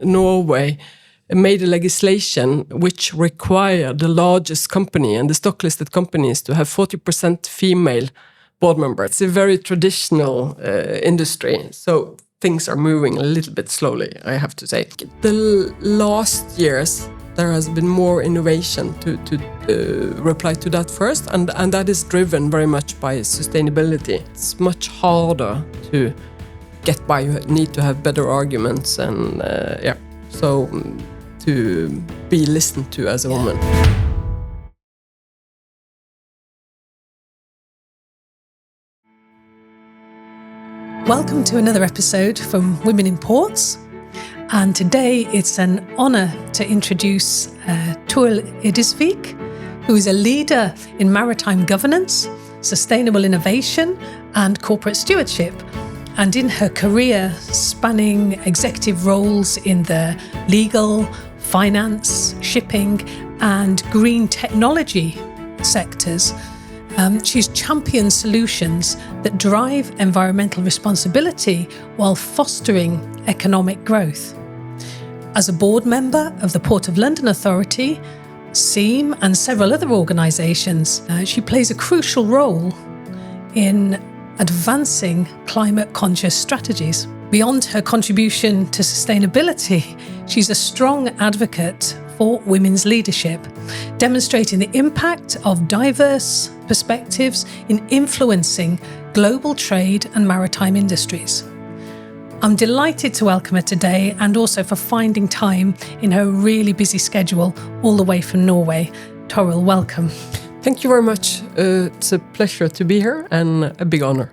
Norway made a legislation which required the largest company and the stock-listed companies to have 40% female board members. It's a very traditional industry, so things are moving a little bit slowly, I have to say. The last years, there has been more innovation to reply to that first, and that is driven very much by sustainability. It's much harder to get by. You need to have better arguments and so to be listened to as a woman. Welcome to another episode from Women in Ports, and today it's an honour to introduce Toril Eidesvik, who is a leader in maritime governance, sustainable innovation and corporate stewardship, and in her career spanning executive roles in the legal, finance, shipping and green technology sectors. She's championed solutions that drive environmental responsibility while fostering economic growth. As a board member of the Port of London Authority, SEAM and several other organisations, she plays a crucial role in advancing climate-conscious strategies. Beyond her contribution to sustainability, she's a strong advocate for women's leadership, demonstrating the impact of diverse perspectives in influencing global trade and maritime industries. I'm delighted to welcome her today and also for finding time in her really busy schedule all the way from Norway. Toril, welcome. Thank you very much. It's a pleasure to be here and a big honor.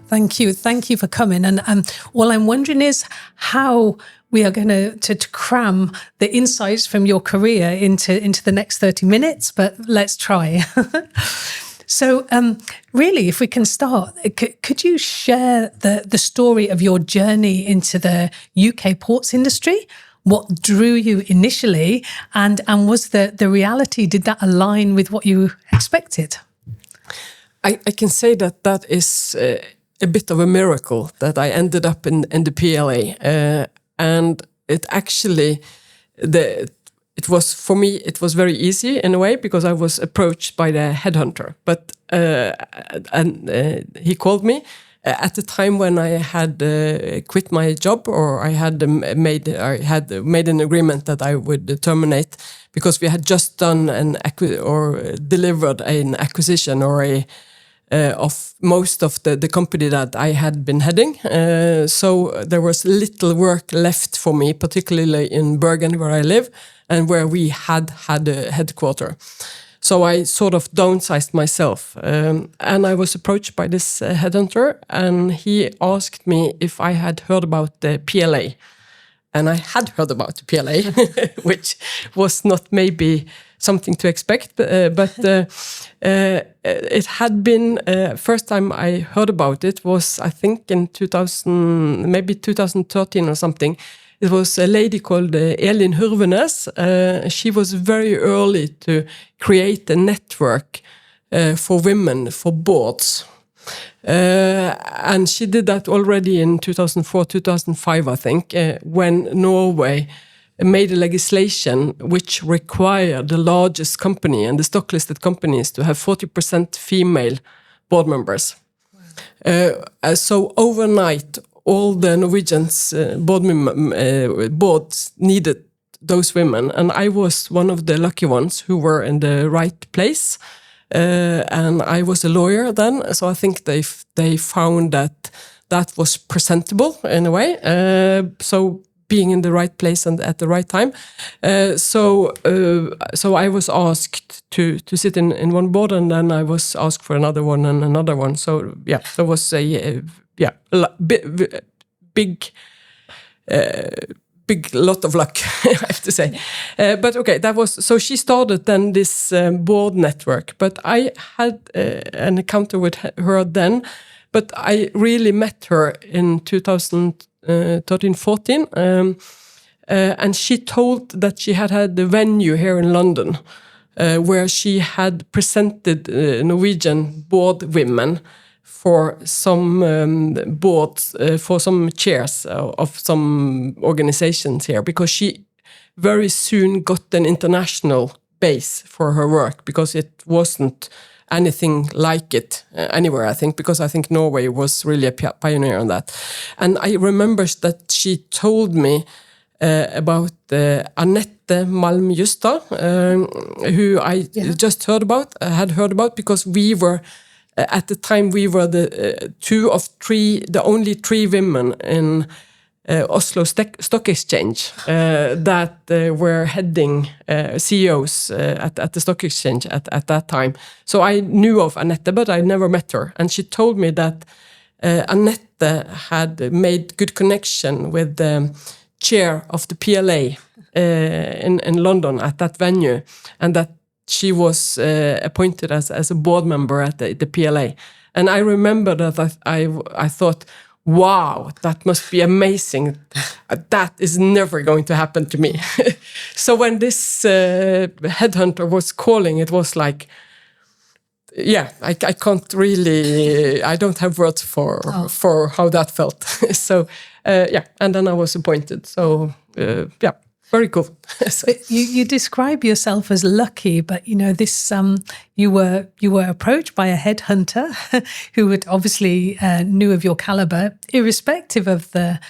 Thank you. Thank you for coming. And all I'm wondering is how we are going to cram the insights from your career into the next 30 minutes, but let's try. So really, if we can start, could you share the story of your journey into the UK ports industry? What drew you initially, and was the reality, did that align with what you expected? I can say that is a bit of a miracle that I ended up in the PLA, and it actually it was for me. It was very easy in a way because I was approached by the headhunter, but he called me at the time when I had quit my job, or I had made an agreement that I would terminate because we had just done delivered an acquisition of most of the company that I had been heading. So there was little work left for me, particularly in Bergen, where I live, and where we had a headquarter. So I sort of downsized myself, and I was approached by this headhunter, and he asked me if I had heard about the PLA. And I had heard about the PLA, which was not maybe something to expect, but it had been, first time I heard about it was, I think, in 2013 or something. It was a lady called Elin Hurvenes. She was very early to create a network for women for boards. And she did that already in 2004, 2005, I think, when Norway made a legislation which required the largest company and the stock-listed companies to have 40% female board members. Wow. So overnight, all the Norwegians boards needed those women, and I was one of the lucky ones who were in the right place. And I was a lawyer then, so I think they found that was presentable in a way. So being in the right place and at the right time. So I was asked to sit in one board, and then I was asked for another one and another one. So yeah, there was a big lot of luck, I have to say. But okay, so she started then this board network, but I had an encounter with her then, but I really met her in 2013-14, and she told that she had the venue here in London, where she had presented Norwegian board women for some boards, for some chairs of some organizations here, because she very soon got an international base for her work, because it wasn't anything like it anywhere, I think, because I think Norway was really a pioneer on that. And I remember that she told me about Anette Malm Justad, who I just had heard about, because we were, at the time, we were the only three women in Oslo Stock Exchange that were heading CEOs at the stock exchange at that time. So I knew of Anette, but I never met her. And she told me that Anette had made good connection with the chair of the PLA in London at that venue, and that she was appointed as a board member at the PLA. And I remember that I thought, wow, that must be amazing. That is never going to happen to me. So when this headhunter was calling, it was like, yeah, I can't really, I don't have words for how that felt. So, and then I was appointed. So, very cool. So. You describe yourself as lucky, but this you were approached by a headhunter who would obviously knew of your caliber, irrespective of the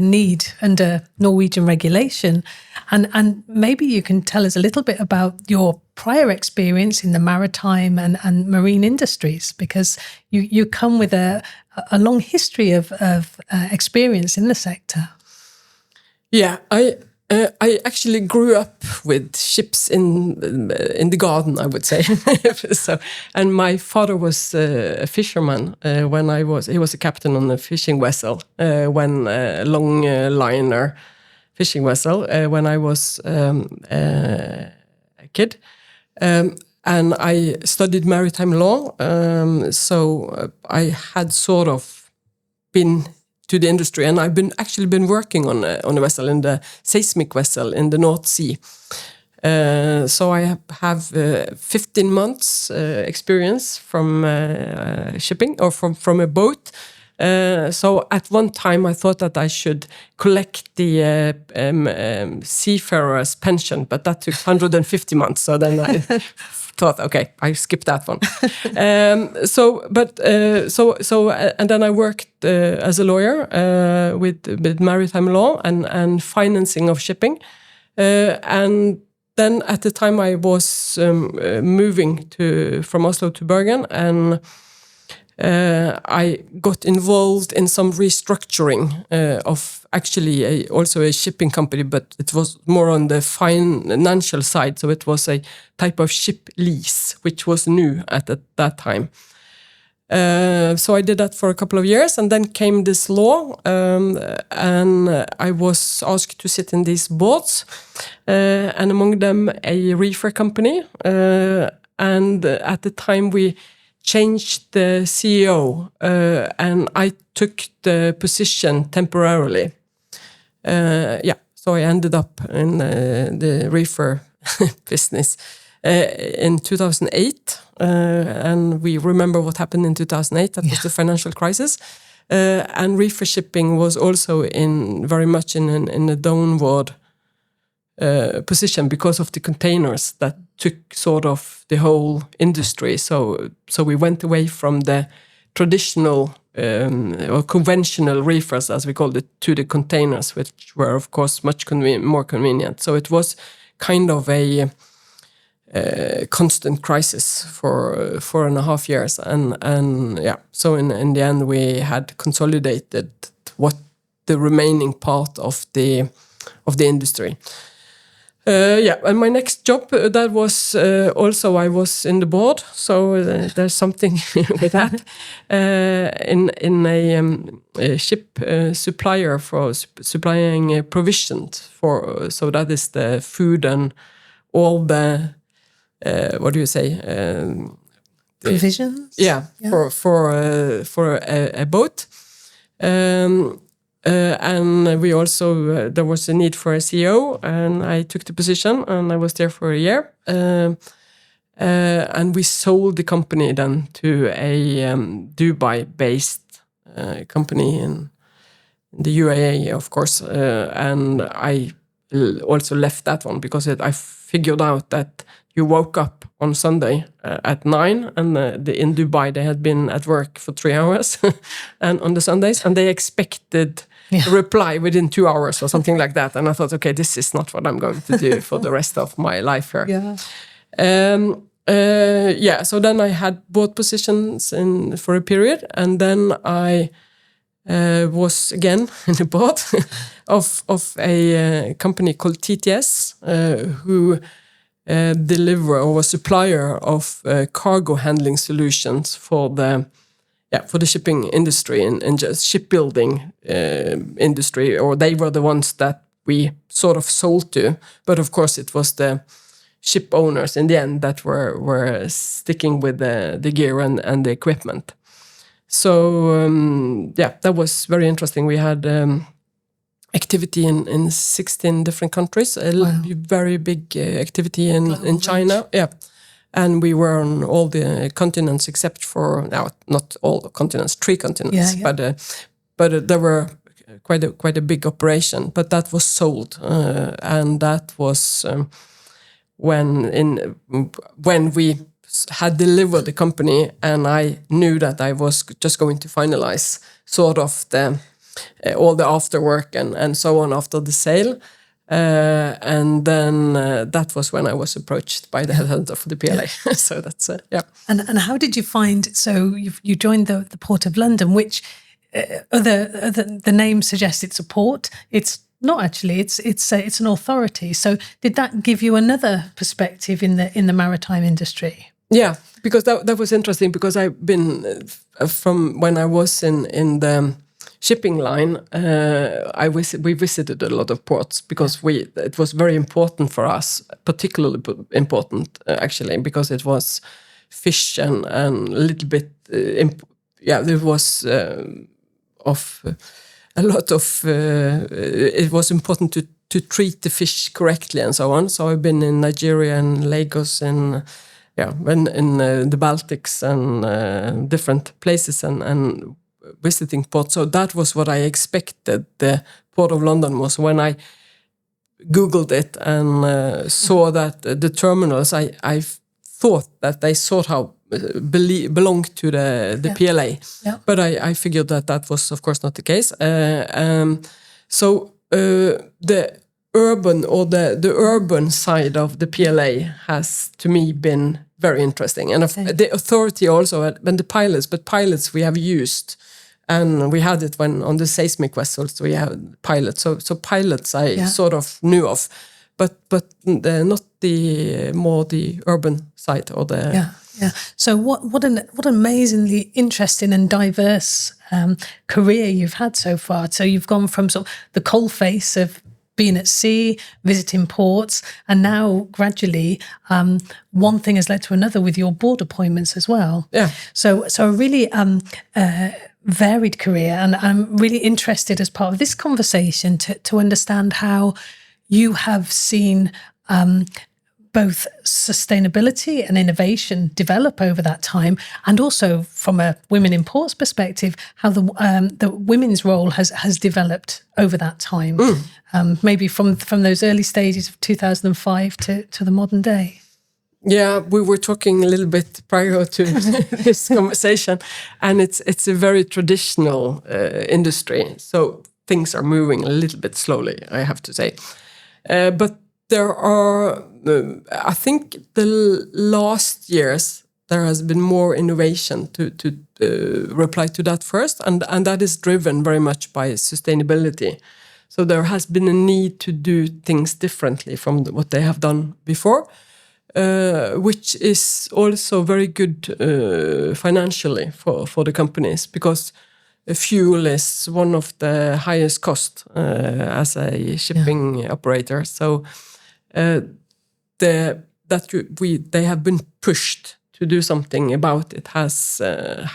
need under Norwegian regulation, and maybe you can tell us a little bit about your prior experience in the maritime and marine industries, because you come with a long history of experience in the sector. Yeah, I actually grew up with ships in the garden, I would say. So, and my father was a fisherman when he was a captain on a fishing vessel, a long liner fishing vessel, when I was a kid. And I studied maritime law, so I had sort of been to the industry, and I've been working on a vessel, in the seismic vessel in the North Sea. So I have 15 months experience from shipping, or from a boat. So at one time I thought that I should collect the seafarer's pension, but that took 150 months. So then I thought, okay, I skipped that one. And then I worked as a lawyer with maritime law and financing of shipping. And then at the time I was moving from Oslo to Bergen, and I got involved in some restructuring of actually also a shipping company, but it was more on the financial side. So it was a type of ship lease, which was new at that time. So I did that for a couple of years, and then came this law, and I was asked to sit in these boards, and among them a reefer company. And at the time we changed the CEO, and I took the position temporarily. So I ended up in the reefer business in 2008, and we remember what happened in 2008. That was the financial crisis, and reefer shipping was also very much in a downward position because of the containers that took sort of the whole industry. So we went away from the traditional or conventional reefers, as we called it, to the containers, which were of course much more convenient. So it was kind of a constant crisis for 4.5 years, and so in the end we had consolidated what the remaining part of the industry. And my next job, that was also, I was in the board, so there's something with that, in a ship supplier for supplying provisions for, so that is the food and all the, what do you say? Provisions? For a boat. And we also, there was a need for a CEO, and I took the position, and I was there for a year. and we sold the company then to a Dubai-based company in the UAE, of course, and I also left that one because I figured out that you woke up on Sunday at 9, and in Dubai they had been at work for 3 hours, and on the Sundays, and they expected a reply within 2 hours or something like that. And I thought, okay, this is not what I'm going to do for the rest of my life here. So then I had board positions for a period, and then I was again in the board of a company called TTS, who deliver or a supplier of cargo handling solutions for the shipping industry and just shipbuilding industry, or they were the ones that we sort of sold to. But of course, it was the ship owners in the end that were sticking with the gear and the equipment. So that was very interesting. We had activity in 16 different countries, very big activity in China. Yeah. And we were on all the continents except for, not all the continents, 3 continents. But there were quite a big operation. But that was sold, and that was when we had delivered the company, and I knew that I was just going to finalize sort of all the after work and so on after the sale. And then that was when I was approached by the headhunter for the PLA. So that's And how did you find? So you joined the Port of London, which the name suggests it's a port. It's not actually. It's an authority. So did that give you another perspective in the maritime industry? Yeah, because that was interesting, because I've been from when I was in the shipping line, we visited a lot of ports because it was very important for us, particularly important actually, because it was fish and a little bit there was it was important to treat the fish correctly and so on. So I've been in Nigeria and Lagos and in the Baltics and different places and visiting ports. So that was what I expected the Port of London was. When I Googled it and saw that the terminals, I thought that they somehow belonged to the PLA. Yeah. But I figured that was, of course, not the case. So the urban side of the PLA has, to me, been very interesting. And the authority also, when the pilots we have used, and we had it when on the seismic vessels we had pilots. So pilots I sort of knew of, but not the urban side or the So what an amazingly interesting and diverse career you've had so far. So you've gone from sort of the coalface of being at sea, visiting ports, and now gradually one thing has led to another with your board appointments as well. Yeah. So a really varied career, and I'm really interested as part of this conversation to understand how you have seen both sustainability and innovation develop over that time, and also from a women in ports perspective, how the women's role has developed over that time, maybe from those early stages of 2005 to the modern day. Yeah, we were talking a little bit prior to this conversation, and it's a very traditional industry, so things are moving a little bit slowly, I have to say. But there are, I think the last years, there has been more innovation to reply to that first, and that is driven very much by sustainability. So there has been a need to do things differently from what they have done before, which is also very good financially for the companies, because fuel is one of the highest cost as a shipping operator. So they have been pushed to do something about it, has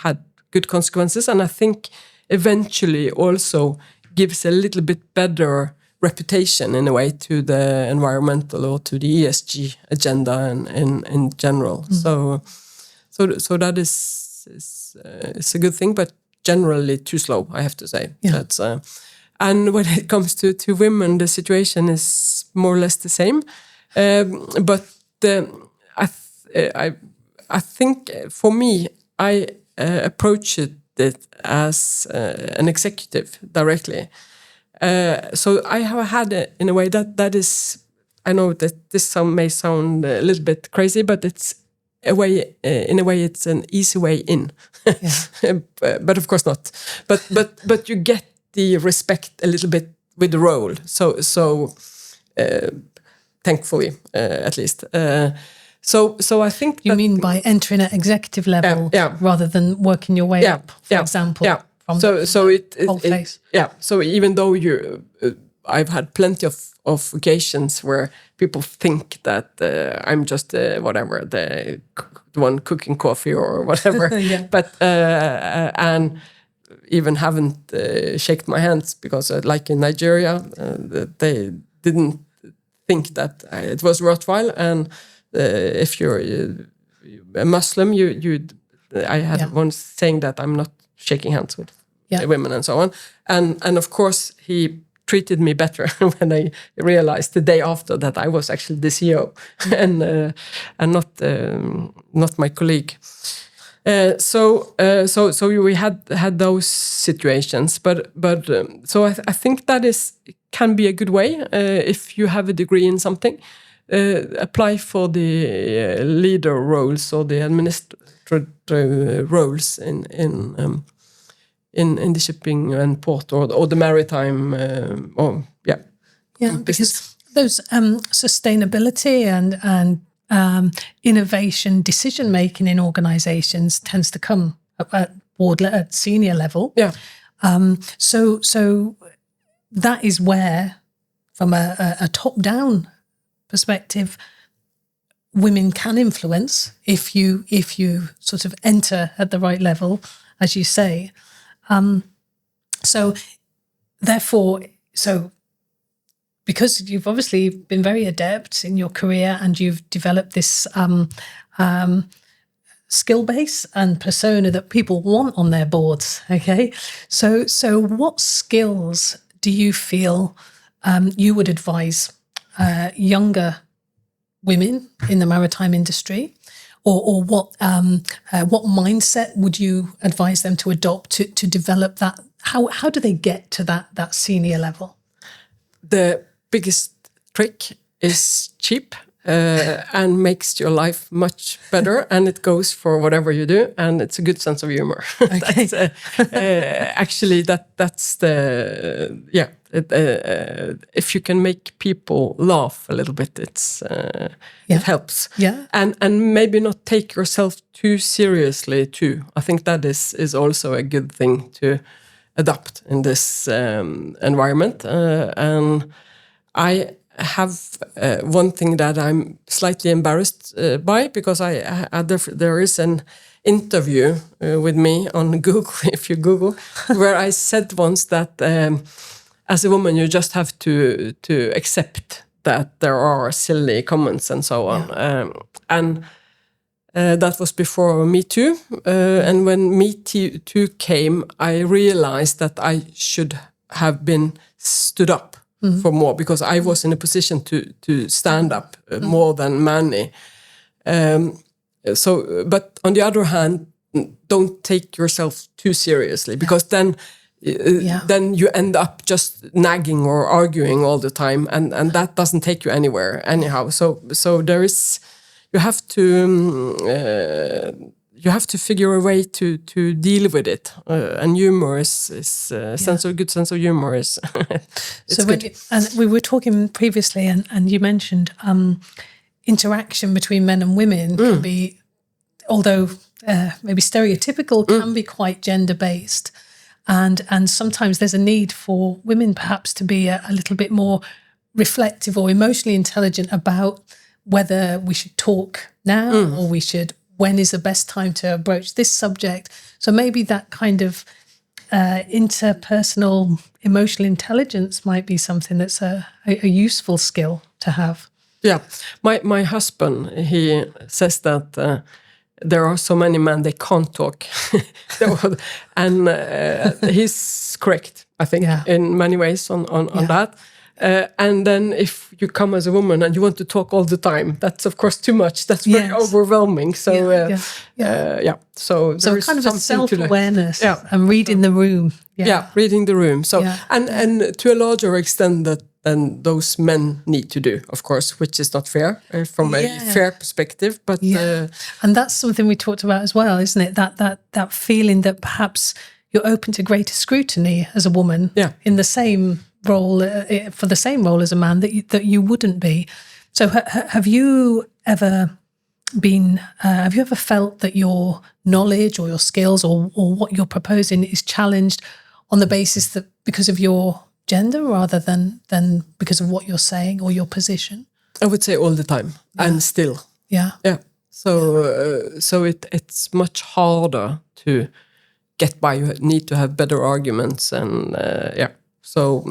had good consequences, and I think eventually also gives a little bit better reputation in a way to the environmental or to the ESG agenda in general. So that is a good thing, but generally too slow, I have to say. That's and when it comes to women, the situation is more or less the same. But I think for me, I approach it as an executive directly. So I have had in a way that is, I know that this may sound a little bit crazy, but it's in a way it's an easy way in. But of course not. But you get the respect a little bit with the role. So thankfully, at least. So I think you mean by entering at executive level rather than working your way up, for example. From face. So even though I've had plenty of occasions where people think that I'm just whatever, the one cooking coffee or whatever, but and even haven't shaken my hands because like in Nigeria, they didn't think that it was worthwhile. And if you're a Muslim, I had once saying that I'm not shaking hands with women and so on. And of course, he treated me better when I realized the day after that I was actually the CEO and not my colleague. So we had those situations, but so I think that can be a good way if you have a degree in something. Apply for the leader roles or the administrative roles in the shipping and port or the maritime because those sustainability and innovation decision making in organizations tends to come at senior level. So that is where, from a top down perspective, women can influence if you sort of enter at the right level, as you say. So because you've obviously been very adept in your career and you've developed this skill base and persona that people want on their boards, okay? So what skills do you feel you would advise younger women in the maritime industry, or what mindset would you advise them to adopt to develop that? How do they get to that senior level? The biggest trick is cheap and makes your life much better, and it goes for whatever you do, and it's a good sense of humor. Okay. That's the if you can make people laugh a little bit, it helps. And maybe not take yourself too seriously too. I think that is also a good thing to adopt in this environment. And I have one thing that I'm slightly embarrassed by, because there is an interview with me on Google, if you Google, where I said once that as a woman you just have to accept that there are silly comments and so on. And that was before Me Too. And when Me Too came, I realized that I should have been stood up for more, because I was in a position to stand up more than many. But on the other hand, don't take yourself too seriously, because then you end up just nagging or arguing all the time, and that doesn't take you anywhere anyhow. So there is, you have to figure a way to deal with it, and humor is good sense of humor is. So and we were talking previously, and you mentioned interaction between men and women can be, although maybe stereotypical, can be quite gender based, and sometimes there's a need for women perhaps to be a little bit more reflective or emotionally intelligent about whether we should talk now or when is the best time to broach this subject. So maybe that kind of interpersonal emotional intelligence might be something that's a useful skill to have. Yeah, my husband, he says that there are so many men they can't talk, and he's correct, I think, in many ways on that. And then if you come as a woman and you want to talk all the time, that's of course too much. That's very overwhelming. So so kind of a self-awareness and reading the room. Reading the room. So and to a larger extent than those men need to do, of course, which is not fair from a fair perspective. But and that's something we talked about as well, isn't it? That feeling that perhaps you're open to greater scrutiny as a woman in the same role for the same role as a man that you wouldn't be. So have you ever felt that your knowledge or your skills or what you're proposing is challenged on the basis that because of your gender rather than because of what you're saying or your position? I would say all the time and still. So it's much harder to get by. You need to have better arguments and so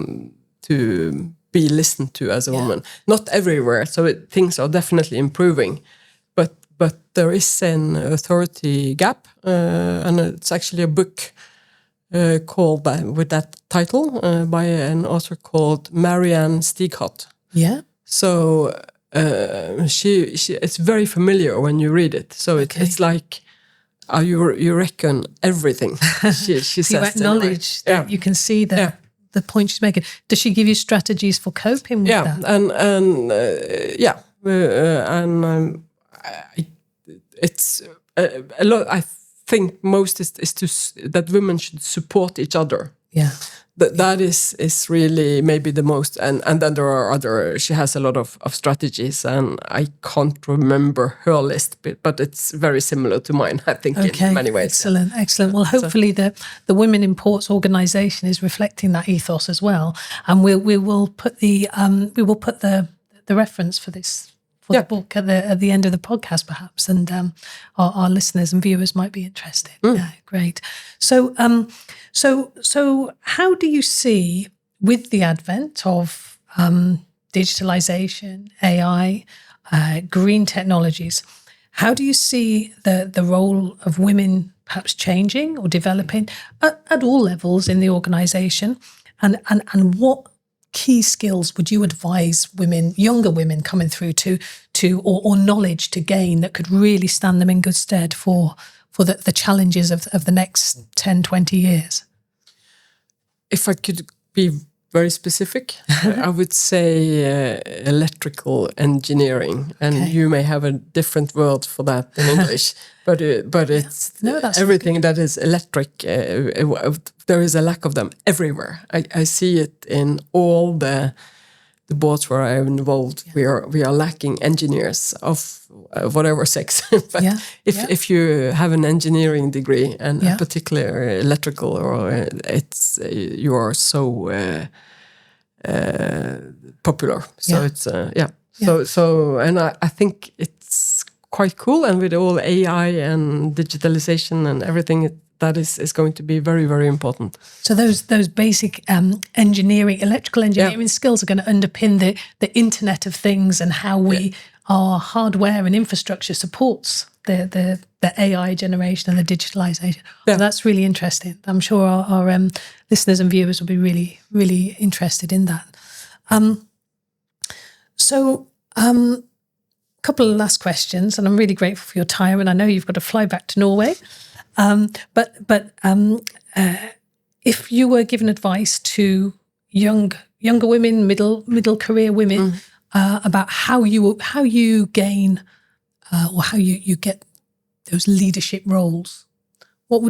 to be listened to as a woman. Not everywhere, so things are definitely improving, but there is an authority gap, and it's actually a book called with that title by an author called Marianne Stighott. Yeah. So she it's very familiar when you read it. So it's like you reckon everything she says. You acknowledge that you can see the point she's making. Does she give you strategies for coping with that? It's a lot. I think most is that women should support each other. Yeah. That is really maybe the most, and then there are other. She has a lot of strategies, and I can't remember her list, but it's very similar to mine. I think in many ways. Excellent. Well, hopefully the Women in Ports organisation is reflecting that ethos as well, and we will put the reference for this the book at the end of the podcast, perhaps, and our listeners and viewers might be interested. Yeah, great. So how do you see, with the advent of digitalization, AI, green technologies, how do you see the role of women perhaps changing or developing at all levels in the organisation, and what key skills would you advise women, younger women coming through or knowledge to gain that could really stand them in good stead for the challenges of the next 10, 20 years? If I could be very specific, I would say electrical engineering, and you may have a different word for that in English, but it's everything that is electric. There is a lack of them everywhere. I see it in all the boards where I am involved. We are lacking engineers of whatever sex. But if you have an engineering degree and particularly electrical, or you are so popular. So it's So and I think it's quite cool. And with all AI and digitalization and everything, that is going to be very, very important. So those basic electrical engineering skills are going to underpin the Internet of Things and how our hardware and infrastructure supports the AI generation and the digitalization. Well, that's really interesting. I'm sure our listeners and viewers will be really, really interested in that. A couple of last questions, and I'm really grateful for your time, and I know you've got to fly back to Norway. But if you were given advice to younger women, middle career women, about how you gain or how you get those leadership roles,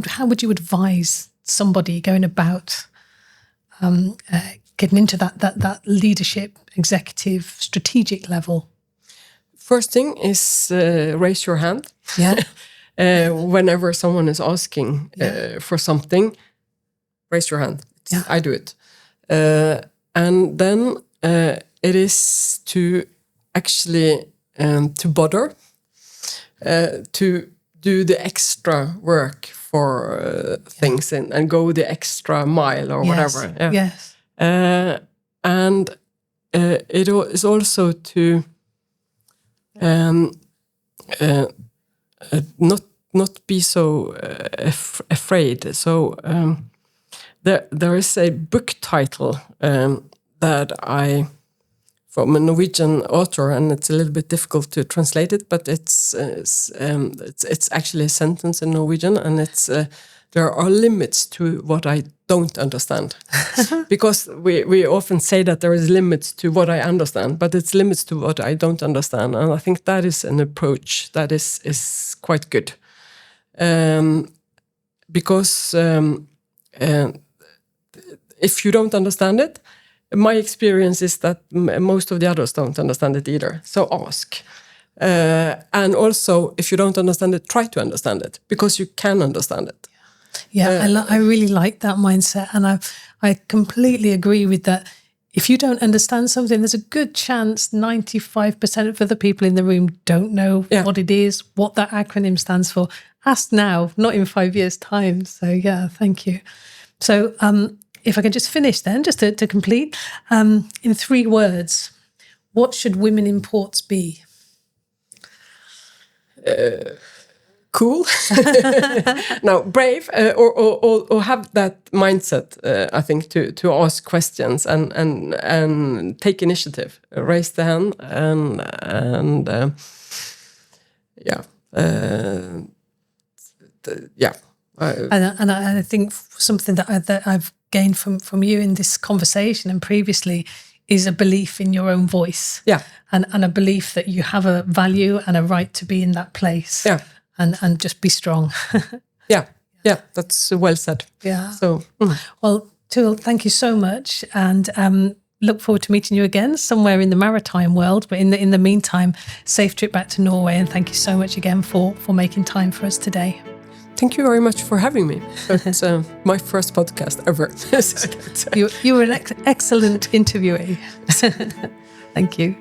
how would you advise somebody going about getting into that leadership, executive, strategic level? First thing is raise your hand. Yeah. Whenever someone is asking for something, raise your hand. I do it. And then it is to actually to bother, to do the extra work for things and go the extra mile or whatever. Yeah. Yes. And it is also to not be so afraid. So there is a book title that from a Norwegian author, and it's a little bit difficult to translate it, but it's actually a sentence in Norwegian, and it's there are limits to what I don't understand. Because we often say that there is limits to what I understand, but it's limits to what I don't understand. And I think that is an approach that is quite good. Because if you don't understand it, my experience is that most of the others don't understand it either. So ask. And also, if you don't understand it, try to understand it, because you can understand it. Yeah, I really like that mindset, and I completely agree with that. If you don't understand something, there's a good chance 95% of other people in the room don't know what it is, what that acronym stands for. Ask now, not in 5 years' time. So yeah, thank you. So if I can just finish then, just to complete, in 3 words, what should women in ports be? Cool. No, brave, or have that mindset. I think to ask questions and take initiative, raise the hand, and And I think something that I've gained from you in this conversation and previously is a belief in your own voice. Yeah. And a belief that you have a value and a right to be in that place. Yeah. And just be strong. Yeah, that's well said. Yeah. So, well, Toril, thank you so much, and look forward to meeting you again somewhere in the maritime world. But in the meantime, safe trip back to Norway, and thank you so much again for making time for us today. Thank you very much for having me. It's my first podcast ever. You were an excellent interviewee. Thank you.